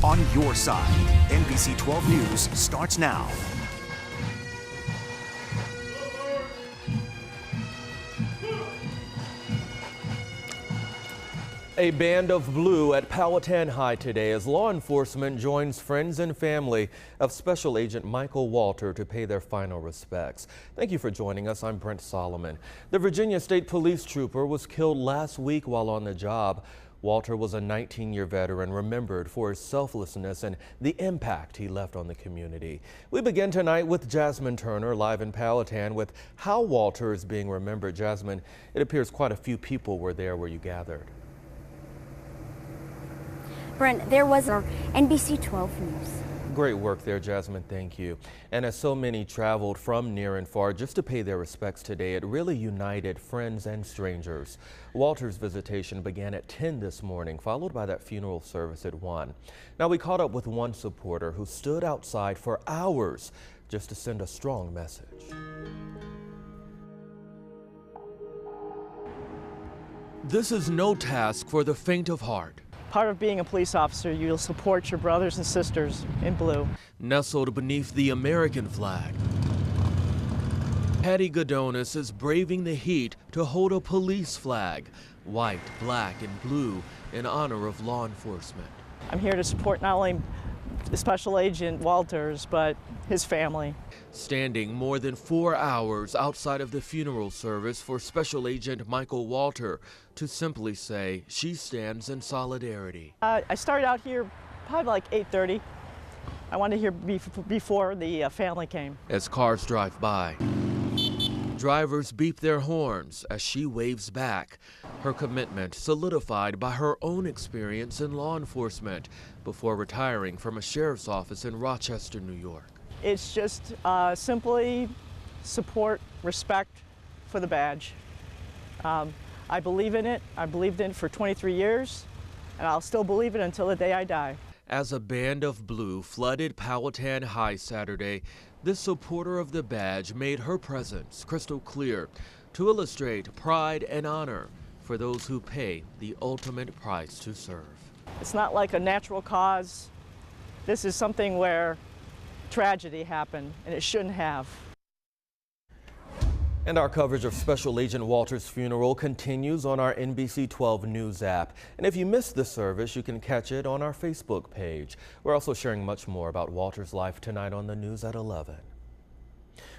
on your side. NBC 12 News starts now. A band of blue at Powhatan High today as law enforcement joins friends and family of Special Agent Michael Walter to pay their final respects. Thank you for joining us. I'm Brent Solomon. The Virginia State Police trooper was killed last week while on the job. Walter was a 19-year veteran remembered for his selflessness and the impact he left on the community. We begin tonight with Jasmine Turner live in Powhatan with how Walter is being remembered. Jasmine, it appears quite a few people were there where you gathered. Brent, there was NBC 12 News. Great work there, Jasmine. Thank you. And as so many traveled from near and far just to pay their respects today, it really united friends and strangers. Walter's visitation began at 10 this morning, followed by that funeral service at 1. Now, we caught up with one supporter who stood outside for hours just to send a strong message. This is no task for the faint of heart. Part of being a police officer, you'll support your brothers and sisters in blue. Nestled beneath the American flag, Patty Godonis is braving the heat to hold a police flag, white, black, and blue, in honor of law enforcement. I'm here to support not only the Special Agent Walters, but his family. Standing more than 4 hours outside of the funeral service for Special Agent Michael Walter to simply say she stands in solidarity. I started out here probably like 8:30. I wanted to hear before the family came. As cars drive by, drivers beep their horns as she waves back. Her commitment solidified by her own experience in law enforcement before retiring from a sheriff's office in Rochester, New York. It's just simply support, respect for the badge. I believe in it. I believed in it for 23 years, and I'll still believe it until the day I die. As a band of blue flooded Powhatan High Saturday, this supporter of the badge made her presence crystal clear to illustrate pride and honor for those who pay the ultimate price to serve. It's not like a natural cause. This is something where tragedy happened, and it shouldn't have. And our coverage of Special Agent Walter's funeral continues on our NBC 12 News app. And if you missed the service, you can catch it on our Facebook page. We're also sharing much more about Walter's life tonight on the news at 11.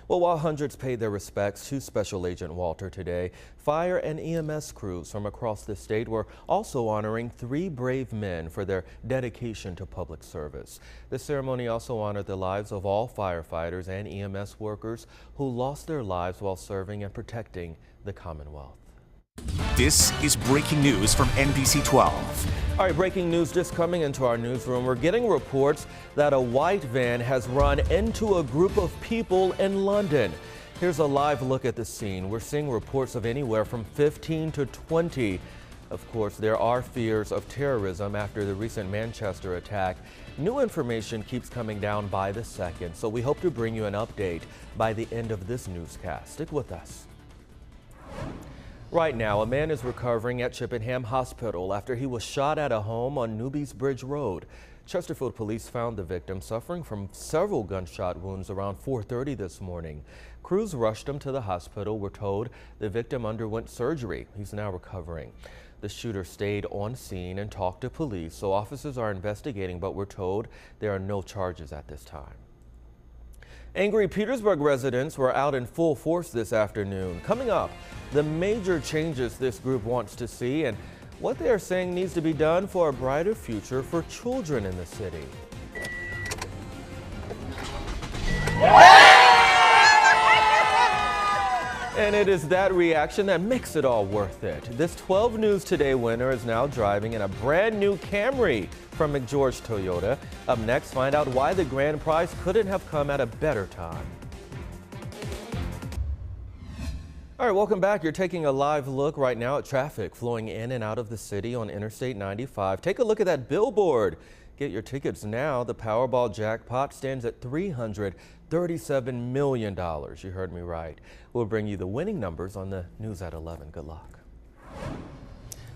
Well, while hundreds paid their respects to Special Agent Walter today, fire and EMS crews from across the state were also honoring 3 brave men for their dedication to public service. The ceremony also honored the lives of all firefighters and EMS workers who lost their lives while serving and protecting the Commonwealth. This is breaking news from NBC 12. All right, breaking news just coming into our newsroom. We're getting reports that a white van has run into a group of people in London. Here's a live look at the scene. We're seeing reports of anywhere from 15 to 20. Of course, there are fears of terrorism after the recent Manchester attack. New information keeps coming down by the second, so we hope to bring you an update by the end of this newscast. Stick with us. Right now, a man is recovering at Chippenham Hospital after he was shot at a home on Newby's Bridge Road. Chesterfield police found the victim suffering from several gunshot wounds around 4:30 this morning. Crews rushed him to the hospital. We're told the victim underwent surgery. He's now recovering. The shooter stayed on scene and talked to police, so officers are investigating, but we're told there are no charges at this time. Angry Petersburg residents were out in full force this afternoon. Coming up, the major changes this group wants to see and what they are saying needs to be done for a brighter future for children in the city. And it is that reaction that makes it all worth it. This 12 News Today winner is now driving in a brand new Camry from McGeorge Toyota. Up next, find out why the grand prize couldn't have come at a better time. All right, welcome back. You're taking a live look right now at traffic flowing in and out of the city on Interstate 95. Take a look at that billboard. Get your tickets now. The Powerball jackpot stands at $337 million. You heard me right. We'll bring you the winning numbers on the news at 11. Good luck.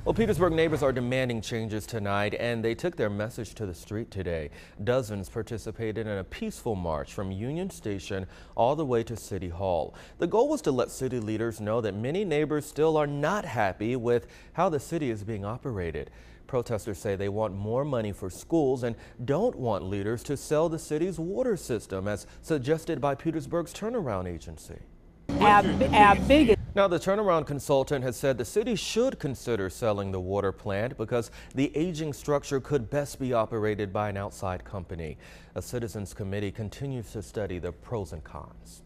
Well, Petersburg neighbors are demanding changes tonight, and they took their message to the street today. Dozens participated in a peaceful march from Union Station all the way to City Hall. The goal was to let city leaders know that many neighbors still are not happy with how the city is being operated. Protesters say they want more money for schools and don't want leaders to sell the city's water system, as suggested by Petersburg's turnaround agency. Now, the turnaround consultant has said the city should consider selling the water plant because the aging structure could best be operated by an outside company. A citizens committee continues to study the pros and cons.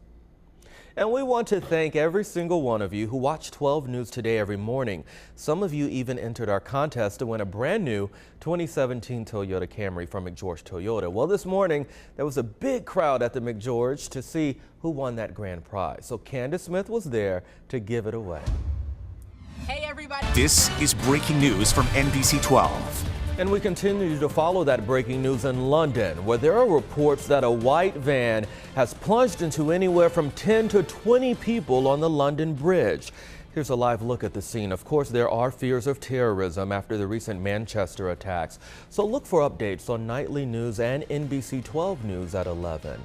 And we want to thank every single one of you who watch 12 News Today every morning. Some of you even entered our contest to win a brand new 2017 Toyota Camry from McGeorge Toyota. Well, this morning, there was a big crowd at the McGeorge to see who won that grand prize. So Candace Smith was there to give it away. Hey, everybody. This is breaking news from NBC 12. And we continue to follow that breaking news in London, where there are reports that a white van has plunged into anywhere from 10 to 20 people on the London Bridge. Here's a live look at the scene. Of course, there are fears of terrorism after the recent Manchester attacks. So look for updates on Nightly News and NBC 12 News at 11.